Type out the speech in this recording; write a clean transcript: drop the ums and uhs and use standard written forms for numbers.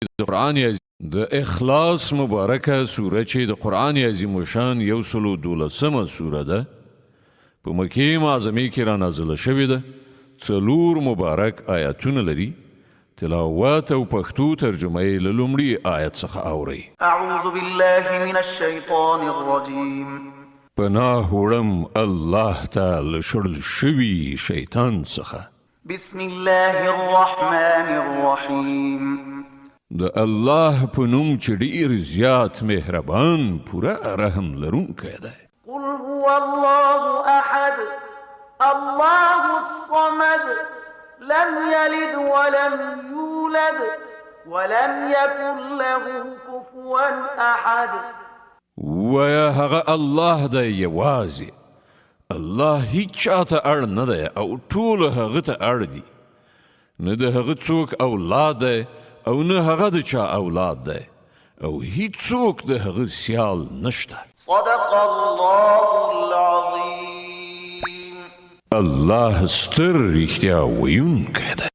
د قرآن د اخلاص مبارکه سوره چې د قرآن عظیم شان 112 سوره ده په مکې معظمې کې را نازله شوې ده 4 مبارک آیاتونه لري تلاوت او پښتو ترجمه یې له لومړي آیت څخه اورئ اعوذ بالله من الشیطان الرجیم پناه وړم الله ته له شړل شوي شیطان څخه بسم الله الرحمن الرحیم د الله په نوم چې ډېر زیات مهربان پوره رحم لرونکی دی قل هو الله احد الله الصمد لم يلد ولم يولد ولم يكن له كفوا احد ویا هغه الله دی یوازې الله هیڅ چاته اړ نه دی او ټول هغه ته اړ دي نه د هغه څوک اولاد دی او نه هغه د چا اولاد دی او هیڅ څوک د هغه سیال نشته صدق الله العظیم الله ستر رښتیا ویونکی دی